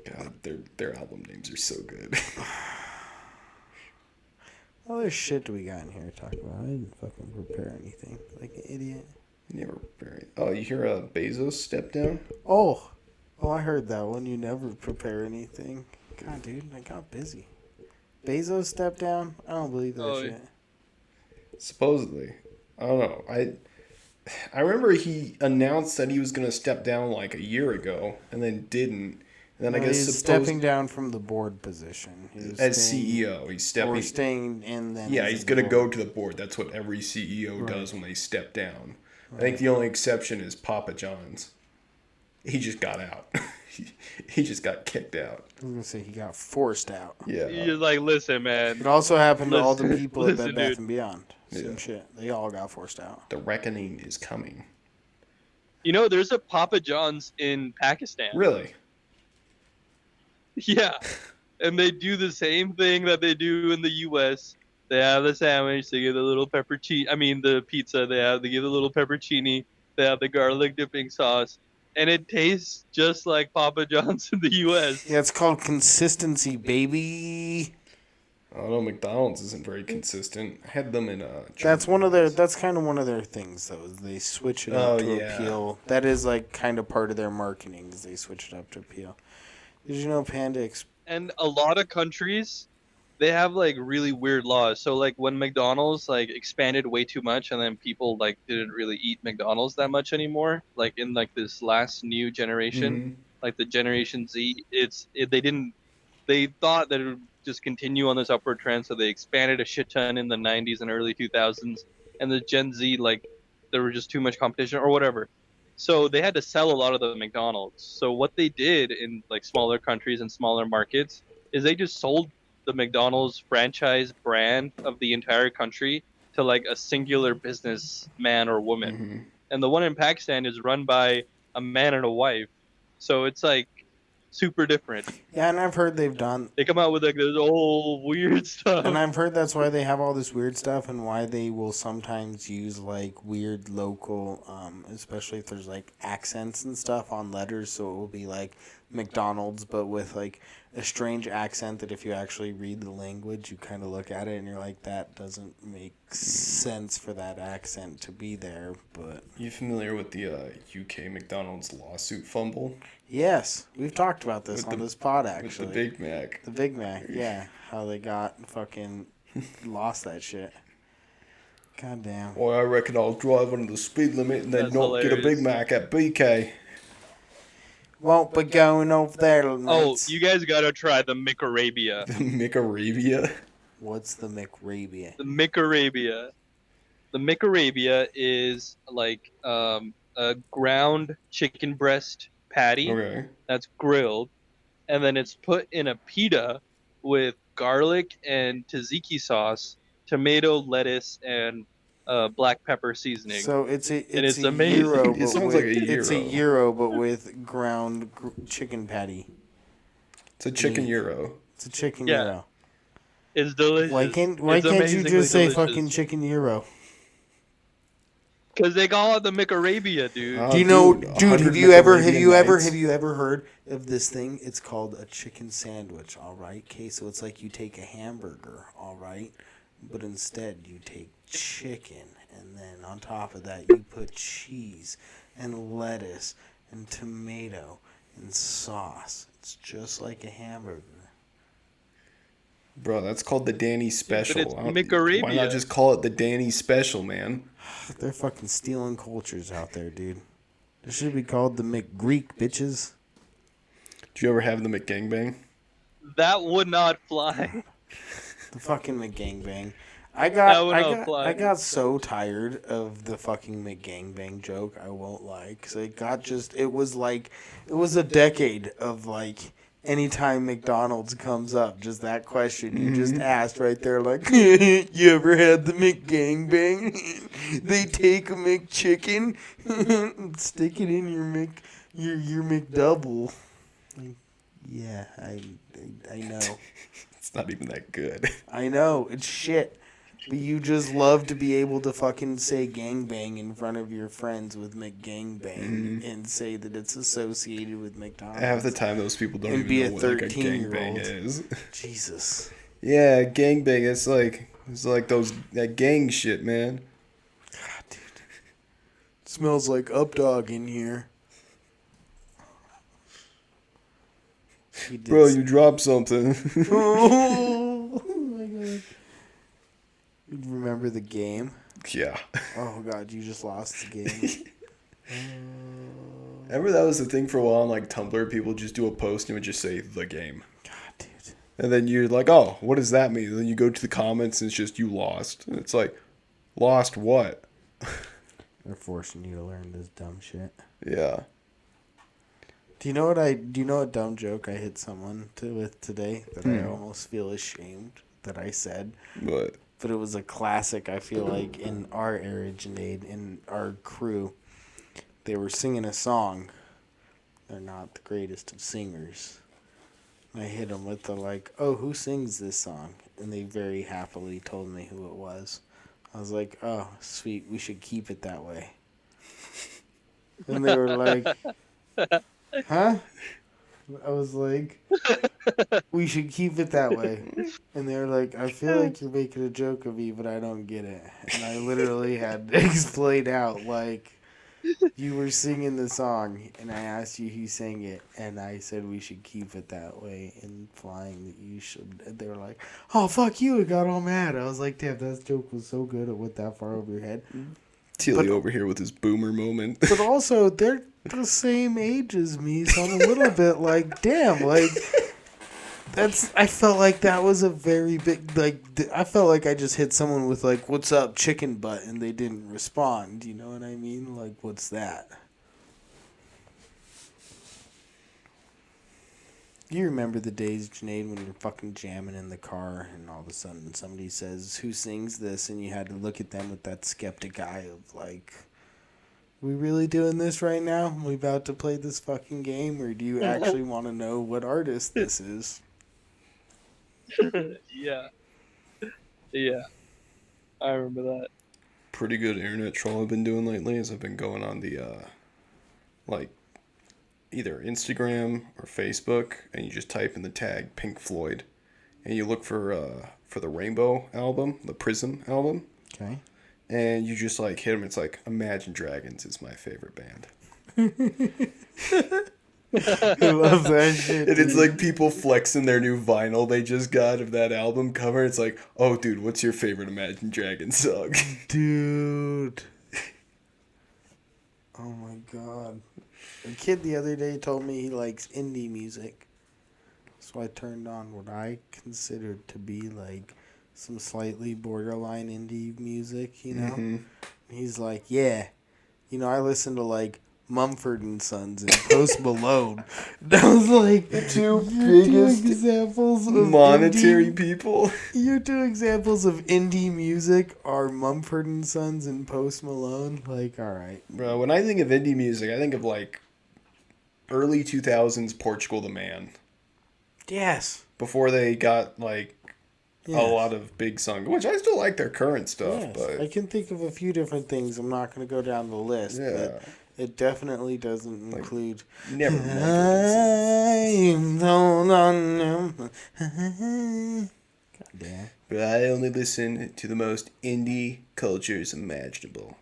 God, their album names are so good. What other shit do we got in here to talk about? I didn't fucking prepare anything. Like an idiot. Never very. Oh, you hear a Bezos step down? Oh, I heard that one. You never prepare anything. God, dude, I got busy. Bezos stepped down? I don't believe that Oh, shit. Supposedly, I don't know. I remember he announced that he was going to step down like a year ago, and then didn't. And then I guess He's stepping down from the board position. He was as staying, CEO, he's stepping. or staying, and then Yeah, as he's a going to go board. to the board. That's what every CEO does when they step down. I think Right. the only exception is Papa John's. He just got out. he just got kicked out. I was gonna say he got forced out. Yeah. You're like, listen, man. It also happened to all the Listen- people at Bed listen, Bath dude. and Beyond. Same Yeah. shit. They all got forced out. The reckoning is coming. You know, there's a Papa John's in Pakistan. Really? Yeah. And they do the same thing that they do in the U.S. They have the sandwich, they give the little the pizza, they give the little peppercini, they have the garlic dipping sauce, and it tastes just like Papa John's in the U.S. Yeah, it's called consistency, baby. I don't know. McDonald's isn't very consistent. I had them in That's Germany one of their. once. That's kind of one of their things, though. Is they switch it up Oh, to yeah. appeal. That is like kind of part of their marketing. Is they switch it up to appeal. Did you know Panda? And a lot of countries, they have like really weird laws. So like when McDonald's like expanded way too much, and then people like didn't really eat McDonald's that much anymore. Like in like this last new generation, Mhm. like the Generation Z, they didn't. They thought that it would just continue on this upward trend, so they expanded a shit ton in the 90s and early 2000s. And the Gen Z, like, there was just too much competition or whatever. So they had to sell a lot of the McDonald's. So what they did in like smaller countries and smaller markets is they just sold the McDonald's franchise brand of the entire country to like a singular businessman or woman. Mhm. And the one in Pakistan is run by a man and a wife. So it's like super different. Yeah, and I've heard they've done. They come out with like this whole weird stuff. And I've heard that's why they have all this weird stuff, and why they will sometimes use like weird local, especially if there's like accents and stuff on letters. So it will be like McDonald's, but with like a strange accent that if you actually read the language, you kind of look at it and you're like, that doesn't make sense for that accent to be there. But You familiar with the UK McDonald's lawsuit fumble yes, we've talked about this With on the- this pod with actually. the Big Mac? The Big Mac, yeah. How they got fucking lost that shit. God damn. Well, I reckon I'll drive under the speed limit and then That's not get a hilarious. Big Mac at BK. Won't be going over there, Oh, mates. you guys gotta try the McArabia. The McArabia. What's the McRabia? The McArabia. The McArabia is like a ground chicken breast patty Okay. that's grilled, and then it's put in a pita with garlic and tzatziki sauce, tomato, lettuce, and black pepper seasoning. So it's it's a amazing. gyro, It but sounds with, like a it's a gyro. gyro, but with ground chicken patty. It's a chicken Meat. gyro. It's a chicken Yeah. gyro. It's delicious. Why can't you amazingly just say delicious. fucking chicken gyro? Because they call it the McArabia, dude. Oh, Do you know, dude, dude? 100 Have you ever McArabian heard of this thing? It's called a chicken sandwich. All right, okay. So it's like you take a hamburger, all right, but instead you take chicken, and then on top of that you put cheese and lettuce and tomato and sauce. It's just like a hamburger. Bro, that's called the Danny Special. it's I don't- McArabia. Why not just call it the Danny Special, man? They're fucking stealing cultures out there, dude. This should be called the McGreek, bitches. Did you ever have the McGangbang? That would not fly. The fucking McGangbang. I That would not fly. I got so tired of the fucking McGangbang joke. I won't lie, because it was a decade of like anytime McDonald's comes up, just that question you just asked right there, like, you ever had the McGangbang? They take a McChicken, and stick it in your McDouble. Like, yeah, I know. It's not even that good. I know, it's shit. But you just love to be able to fucking say gangbang in front of your friends with McGangbang and say that it's associated with McDonald's. Half the time, those people don't And even be know a what like a 13-year-old. gangbang is. Jesus. Yeah, gangbang. It's like that gang shit, man. God, dude. Smells like Updog in here. He did Bro, you dropped something. Oh my god. You remember the game? Yeah. Oh god, you just lost the game. Remember that was the thing for a while on like Tumblr? People just do a post and it would just say the game. God, dude. And then you're like, oh, what does that mean? And then you go to the comments and it's just you lost. And it's like, lost what? They're forcing you to learn this dumb shit. Yeah. Do you know what dumb joke I hit someone with today that I almost feel ashamed that I said? But But it was a classic, I feel like, in our era, Junaid, in our crew. They were singing a song. They're not the greatest of singers. I hit them with the like, oh, who sings this song? And they very happily told me who it was. I was like, oh, sweet, we should keep it that way. And they were like, huh? I was like, we should keep it that way. And they were like, I feel like you're making a joke of me, but I don't get it. And I literally had to explain out, like, you were singing the song, and I asked you who sang it, and I said we should keep it that way, implying that you should. And they were like, oh, fuck you, and got all mad. I was like, damn, that joke was so good, it went that far over your head. Tilly over here with his boomer moment. But also, they're the same age as me, so I'm a little bit like, damn, like, I felt like that was a very big, like, I felt like I just hit someone with, like, what's up, chicken butt, and they didn't respond, you know what I mean? Like, what's that? You remember the days, Junaid, when you're fucking jamming in the car, and all of a sudden somebody says, who sings this? And you had to look at them with that skeptic eye of, like, we really doing this right now? We about to play this fucking game, or do you actually want to know what artist this is? Yeah. Yeah. I remember that. Pretty good internet troll I've been doing lately is I've been going on the, like, either Instagram or Facebook, and you just type in the tag Pink Floyd, and you look for the Rainbow album, the Prism album. Okay. And you just like hit them. It's like Imagine Dragons is my favorite band. I love that shit. And it's like people flexing their new vinyl they just got of that album cover. It's like, oh, dude, what's your favorite Imagine Dragons song? Dude. Oh my god. A kid the other day told me he likes indie music. So I turned on what I considered to be like some slightly borderline indie music, you know? Mm-hmm. He's like, yeah. You know, I listen to like Mumford and Sons and Post Malone. That was like The two your biggest two examples of monetary indie, people. your two examples of indie music are Mumford and Sons and Post Malone. Like, all right, Bro, when I think of indie music, I think of like early 2000s Portugal the Man. yes, Before they got like yes. a lot of big songs, which I still like their current stuff, Yes. but I can think of a few different things. I'm not going to go down the list, yeah, but it definitely doesn't include. never Mumford and Sons. I'm so on. God damn. But I only listen to the most indie cultures imaginable.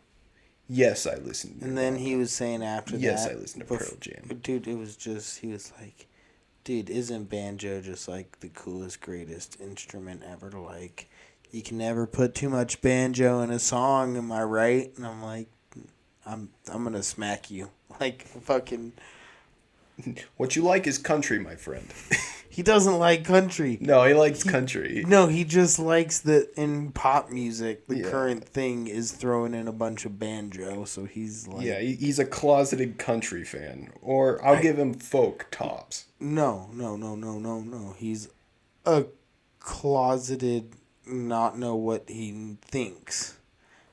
Yes, I listen. To And then Nirvana. he was saying after that. Yes, I listen to Pearl Jam. Dude, it was just, he was like, dude, isn't banjo just like the coolest, greatest instrument ever? Like, you can never put too much banjo in a song, am I right? And I'm like, I'm gonna smack you. Like, fucking. What you like is country, my friend. He doesn't like country. No, he likes country. No, he just likes that in pop music, the Yeah. current thing is throwing in a bunch of banjo. So he's like, Yeah, he's a closeted country fan. Or I'll give him folk tops. no. He's a closeted, not know what he thinks.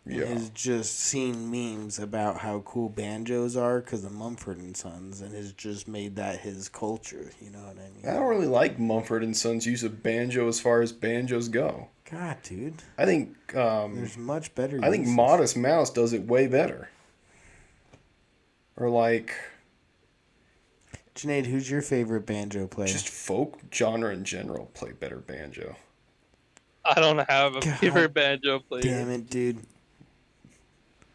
Yeah. Has just seen memes about how cool banjos are because of Mumford and Sons, and has just made that his culture. You know what I mean? I don't really like Mumford and Sons' use of banjo as far as banjos go. God, dude. I think There's much better. I think uses. Modest Mouse does it way better. Or like Junaid, who's your favorite banjo player? just folk genre in general play better banjo. I don't have a God favorite banjo player. Damn it, dude.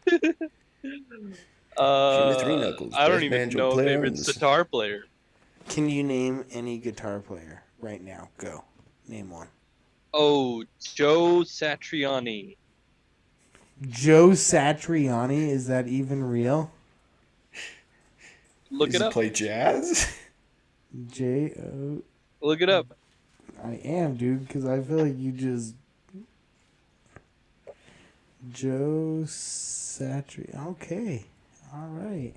Three Knuckles, I don't best even banjo know a player favorite in the- guitar player. Can you name any guitar player right now? Go. Name one. Oh, Joe Satriani. Joe Satriani, is that even real? Look Does it he up. play jazz? J-O... Look it up. I am, dude, because I feel like you just... Joe Satriani. Okay. All right.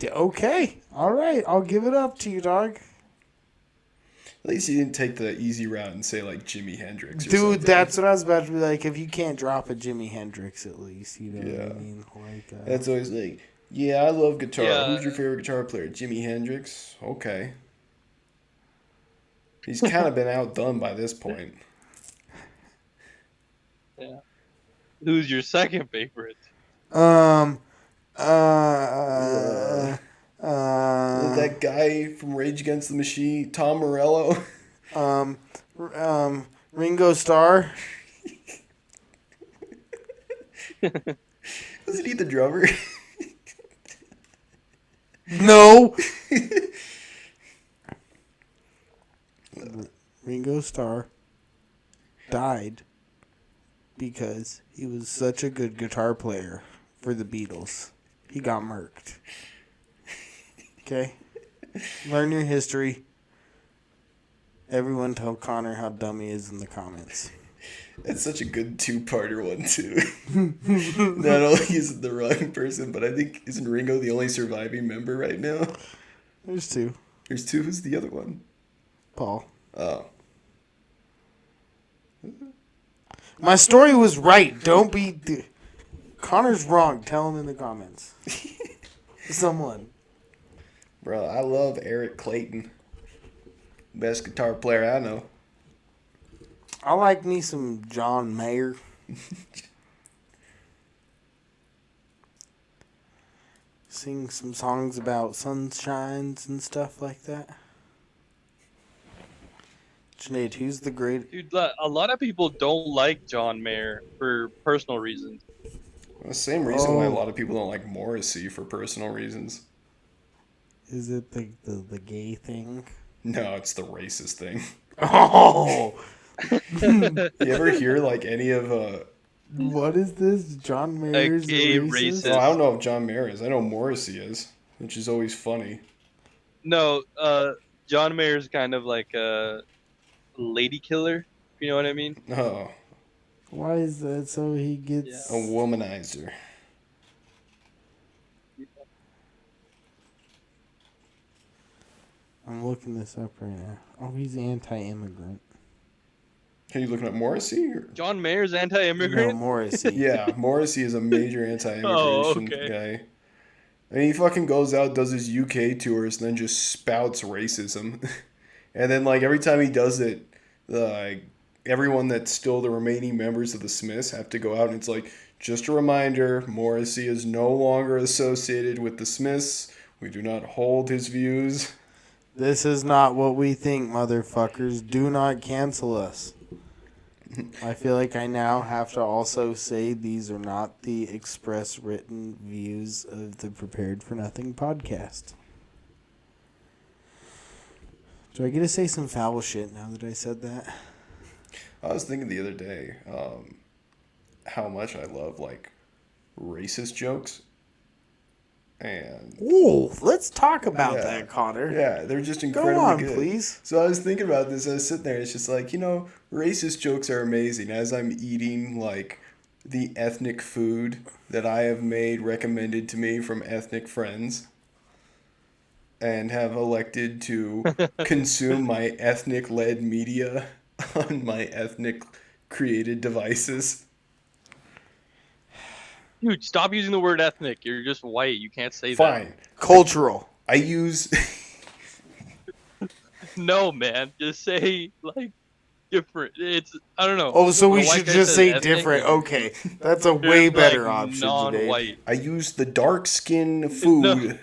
Okay. All right. I'll give it up to you, dog. At least he didn't take the easy route and say like Jimi Hendrix or Dude, something. that's what I was about to be like. If you can't drop a Jimi Hendrix, at least, you know what I Yeah. mean? Like, That's always like, yeah, I love guitar. Yeah. Who's your favorite guitar player? Jimi Hendrix? Okay. He's kind of been outdone by this point. Yeah. Who's your second favorite? um, That guy from Rage Against the Machine, Tom Morello. Ringo Starr. Wasn't he the drummer? No. Ringo Starr died because he was such a good guitar player for the Beatles. He got murked. Okay? Learn your history. Everyone tell Connor how dumb he is in the comments. That's such a good two-parter one, too. Not only is it the wrong person, but I think, isn't Ringo the only surviving member right now? There's two. There's two. Who's the other one? Paul. Oh. My story was right. Don't be... Connor's wrong. Tell him in the comments. Someone. Bro, I love Eric Clayton. Best guitar player I know. I like me some John Mayer. Sing some songs about sunshines and stuff like that. Sinead, who's the great... Dude, a lot of people don't like John Mayer for personal reasons. The same reason why a Oh. lot of people don't like Morrissey for personal reasons. Is it the gay thing? No, it's the racist thing. Oh! You ever hear like any of What is this? John Mayer's gay racist? racist. I don't know if John Mayer is. I know Morrissey is, which is always funny. No, John Mayer's kind of like a lady killer, if you know what I mean. Oh, Why is that so he gets... a womanizer. I'm looking this up right now. Oh, he's anti-immigrant. Are you looking at Morrissey? Or? John Mayer's No, anti-immigrant. Morrissey. Yeah, Morrissey is a major anti-immigration Oh, okay. guy. And he fucking goes out, does his UK tours, and then just spouts racism. And then, like, every time he does it, like, everyone that's still the remaining members of the Smiths have to go out, and it's like, just a reminder, Morrissey is no longer associated with the Smiths. We do not hold his views. This is not what we think, motherfuckers. Do not cancel us. I feel like I now have to also say these are not the express written views of the Prepared for Nothing podcast. Do I get to say some foul shit now that I said that? I was thinking the other day how much I love, like, racist jokes. And Ooh, let's talk about Yeah. that, Connor. yeah, they're just Go incredibly on, good. please. So I was thinking about this. I was sitting there. It's just like, racist jokes are amazing. As I'm eating like the ethnic food that I have made recommended to me from ethnic friends, and have elected to consume my ethnic-led media on my ethnic-created devices. Dude, stop using the word ethnic. You're just white. You can't say Fine. Cultural. I use. that. No, man. Just say like different. It's I don't know. Oh, so we A white should guy just says say ethnic, different. Okay, that's a there's, way better like, option today. non-white. I use the dark skin food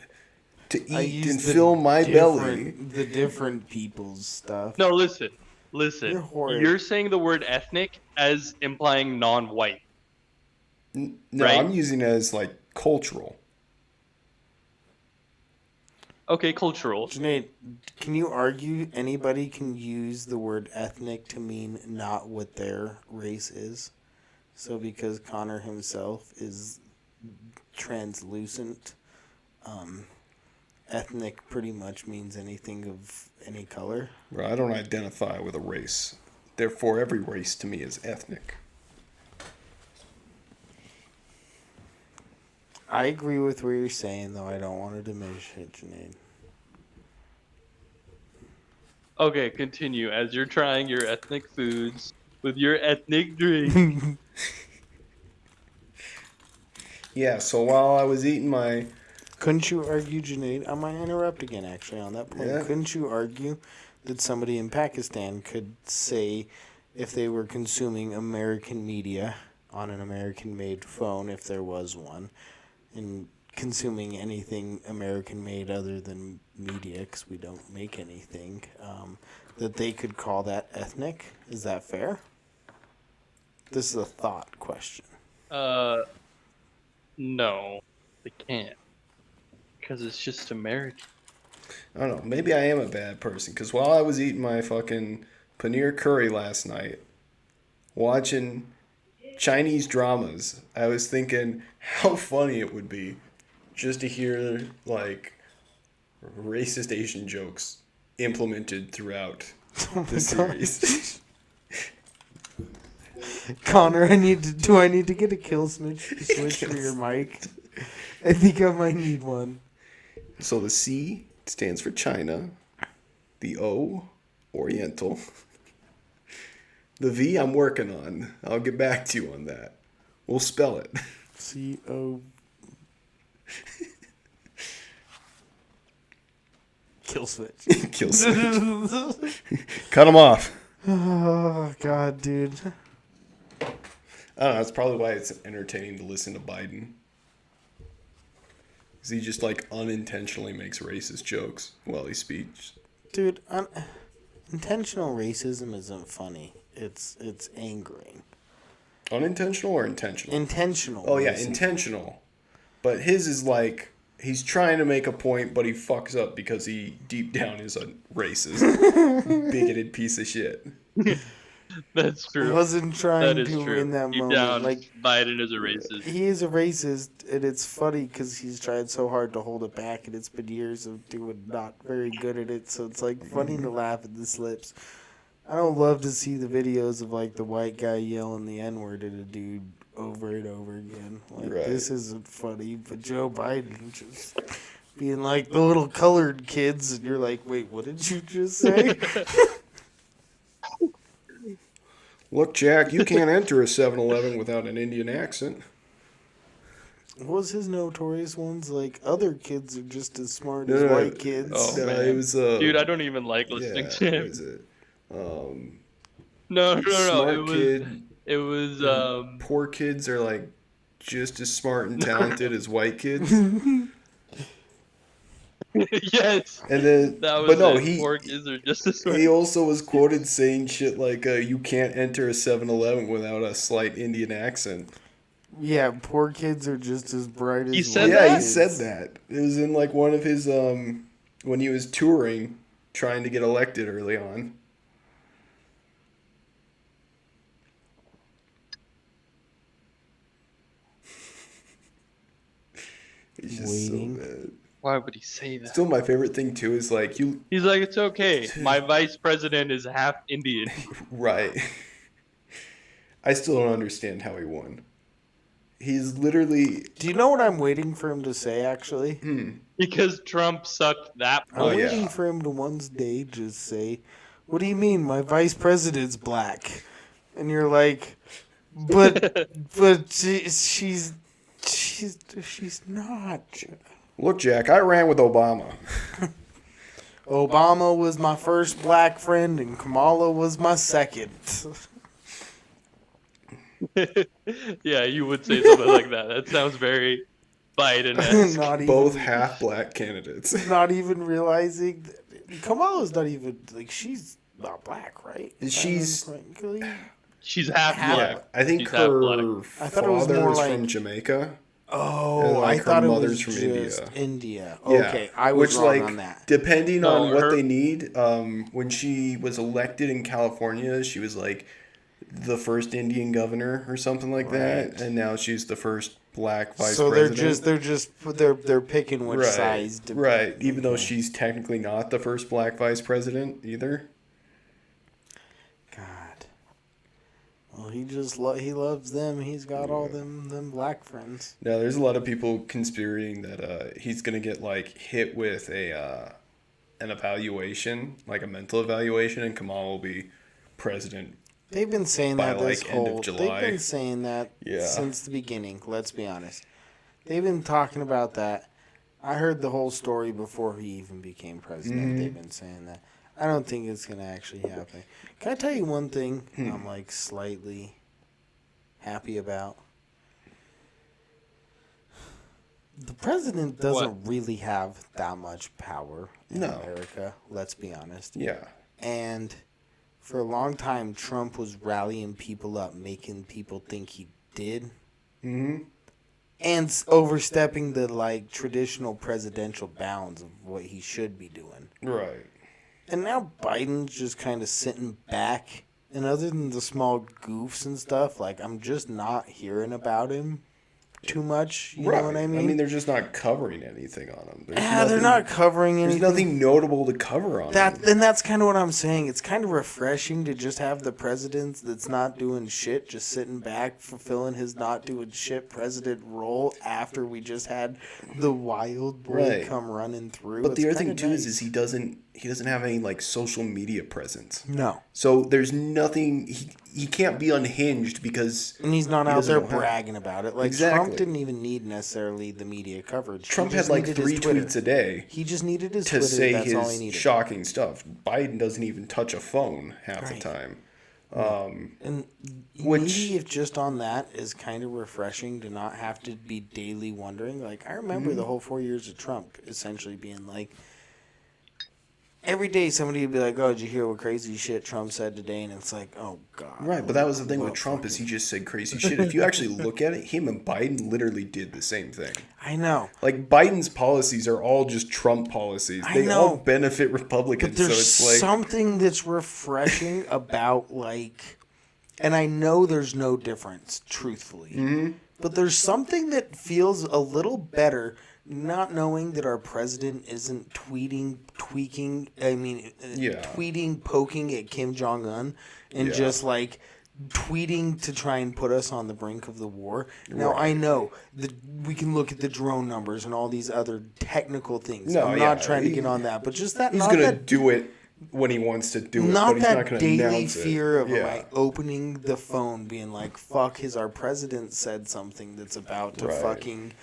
to I eat use and the fill my belly. The different people's stuff. No, listen. You're horrid. You're saying the word ethnic as implying non-white. No, Right? I'm using it as like cultural. Okay, cultural. Sinead, can you argue anybody can use the word ethnic to mean not what their race is? So because Connor himself is translucent, ethnic pretty much means anything of any color. Well, I don't identify with a race. Therefore, every race to me is ethnic. I agree with what you're saying, though. I don't want to diminish it, Janaid. Okay, continue. As you're trying your ethnic foods with your ethnic drink. Yeah, so while I was eating my... Couldn't you argue, Janaid? I might interrupt again, actually, on that point. Yeah. Couldn't you argue that somebody in Pakistan could say, if they were consuming American media on an American-made phone, if there was one, and consuming anything American-made other than media, because we don't make anything, that they could call that ethnic? Is that fair? This is a thought question. No, they can't. Because it's just American. I don't know. Maybe I am a bad person. Because while I was eating my fucking paneer curry last night, watching Chinese dramas, I was thinking how funny it would be just to hear, like, racist Asian jokes implemented throughout the series. Connor, do I need to get a kill switch for your mic? I think I might need one. So the C stands for China. The O, Oriental. The V I'm working on. I'll get back to you on that. We'll spell it. C-O... Kill switch. Kill switch. Cut them off. Oh, God, dude. I don't know. That's probably why it's entertaining to listen to Biden. Because he just, like, unintentionally makes racist jokes while he speaks. Dude, intentional racism isn't funny. It's angering. Unintentional or intentional? Intentional. Oh, yeah, racism. intentional. But his is like, he's trying to make a point, but he fucks up because he deep down is a racist, bigoted piece of shit. That's true. Wasn't trying That is to true. in that Deep moment. down, Like, Biden is a racist. he is a racist, and it's funny because he's tried so hard to hold it back, and it's been years of doing not very good at it. So it's like funny to laugh at the slips. I don't love to see the videos of like the white guy yelling the N-word at a dude over and over again. Like, Right. This isn't funny, but Joe Biden just being like the little colored kids, and you're like, wait, what did you just say? Look, Jack, you can't enter a 7-Eleven without an Indian accent. What was his notorious ones? Like, other kids are just as smart No, as no, white kids. Oh, no, man. it was Dude, I don't even like listening to what him. is it? No. Smart It was. kid. It was. Poor kids are like just as smart and talented as white kids. Yes. And then, That was but no, it. Poor kids are just as smart. he also was quoted saying shit like, "You can't enter a 7-Eleven without a slight Indian accent." Yeah, poor kids are just as bright as He white said Yeah, he kids. said that. It was in like one of his when he was touring, trying to get elected early on. He's just Waiting. so bad. Why would he say that? Still, my favorite thing too is like you He's like, it's okay. My vice president is half Indian. right. I still don't understand how he won. He's literally Do you know what I'm waiting for him to say, actually? Because Trump sucked that I'm Oh, much. yeah. waiting for him to one day just say, what do you mean my vice president's black? And you're like, but she's not. Look, Jack. I ran with Obama. Obama was my first black friend and Kamala was my second. Yeah, you would say something like that. That sounds very Biden-esque. Not Both even, half black candidates. not even realizing that Kamala's not even like she's not black, right? She's- Frankly. She's half Yeah, black. I think She's half black. her I thought it was father more is from like- Jamaica. Oh, And, like, I her thought it was mother's from just India. India. Yeah. Okay, I was Which, wrong like, on that. Depending No, on what her- they need, when she was elected in California, she was like, the first Indian governor or something like that, Right. and now she's the first black vice So president. they're picking which Right, size to. right. Even though Okay. she's technically not the first black vice president either. God. Well, he loves them. He's got all them black friends. Now, there's a lot of people conspirating that he's gonna get like hit with a an evaluation, like a mental evaluation, and Kamal will be president They've been saying by that this like end of whole. They've July. been saying that Yeah. since the beginning. Let's be honest. They've been talking about that. I heard the whole story before he even became president. They've been saying that. I don't think it's gonna actually happen. Can I tell you one thing? I'm like slightly happy about. The president doesn't really have that much power in No. America. Let's be honest. Yeah. And for a long time, Trump was rallying people up, making people think he did, Mm-hmm. and overstepping the like traditional presidential bounds of what he should be doing. Right. And now Biden's just kind of sitting back, and other than the small goofs and stuff, like I'm just not hearing about him too much. You know what I mean? they're just not covering anything on him. They're not covering There's anything. nothing notable to cover on him. And that's kind of what I'm saying. It's kind of refreshing to just have the president that's not doing shit, just sitting back, fulfilling his not doing shit president role after we just had the wild boy Right. come running through. But It's the other kinda thing too nice. is he doesn't have any like social media presence. No. So there's nothing he can't be unhinged because And he's not he out doesn't there know how. bragging about it. Like Exactly. Trump didn't even need necessarily the media coverage. He Trump just had like needed his 3 Twitter. tweets a day He just needed his to Twitter. say That's all he his needed. shocking stuff. Biden doesn't even touch a phone half the Right. time. And Which- maybe if just on that is kind of refreshing to not have to be daily wondering. Like I remember Mm-hmm. the whole 4 years of Trump essentially being like, every day somebody would be like, "Oh, did you hear what crazy shit Trump said today?" And it's like, "Oh God." Right, but that was the thing with what Trump is fucking- he just said crazy shit. If you actually look at it, him and Biden literally did the same thing. I know. Like Biden's policies are all just Trump policies. I They know. all benefit But Republicans. So there's it's like something that's refreshing about like, and I know there's no difference, truthfully, Mm-hmm. but there's something that feels a little better, not knowing that our president isn't tweeting, Yeah. tweeting, poking at Kim Jong Un, and Yeah. just like tweeting to try and put us on the brink of the war. Now Right. I know that we can look at the drone numbers and all these other technical things. No, I'm yeah, not trying to get on that, but just that he's not gonna that do it when he wants to do it, not but he's that not gonna daily announce fear it. of Yeah. like opening the phone being like, fuck, our president said something that's about to Right. fucking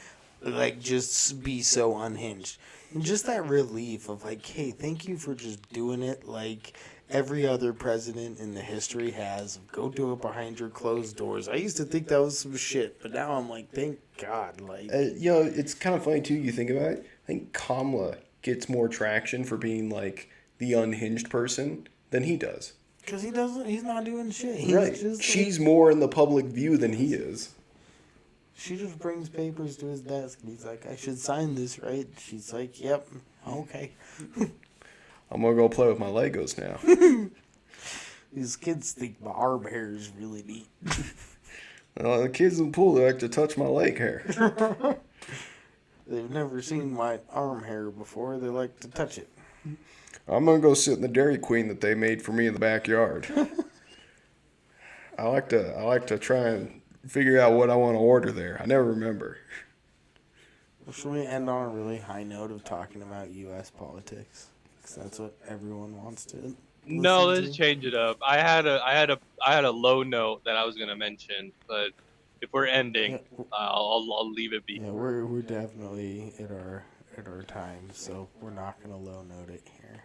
like just be so unhinged. And just that relief of like, hey, thank you for just doing it like every other president in the history has. Go do it behind your closed doors. I used to think that was some shit, but now I'm like, thank God. Like, You know, it's kind of funny too. You think about it. I think Kamala gets more traction for being like the unhinged person than he does. because he's not doing shit. He's Right. just, She's more in the public view than he is. she just brings papers to his desk and he's like, I should sign this, right? She's like, yep, okay. I'm gonna go play with my Legos now. These kids think my arm hair is really neat. The kids in the pool, they like to touch my leg hair. They've never seen my arm hair before. They like to touch it. I'm gonna go sit in the Dairy Queen that they made for me in the backyard. I like to try and figure out what I want to order there. I never remember. Well, should we end on a really high note of talking about U.S. politics? Because that's what everyone wants to. No, listen let's to. change it up. I had a low note that I was gonna mention, but if we're ending, Yeah, I'll leave it be. yeah, we're definitely at our time, so we're not gonna low note it here.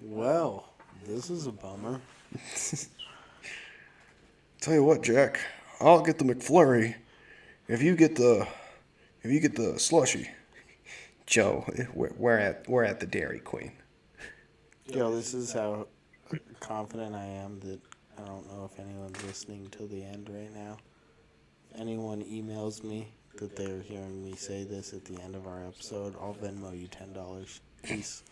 Well, this is a bummer. Tell you what, Jack, I'll get the McFlurry if you get the slushy. Joe, we're at the Dairy Queen. Yo, this is how confident I am that I don't know if anyone's listening till the end right now. If anyone emails me that they're hearing me say this at the end of our episode, I'll Venmo you $10. Peace.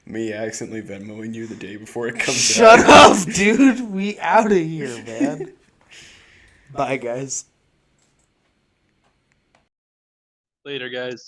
Me accidentally Venmoing you the day before it comes Shut out. up, dude. We out of here, man. Bye, guys. Later, guys.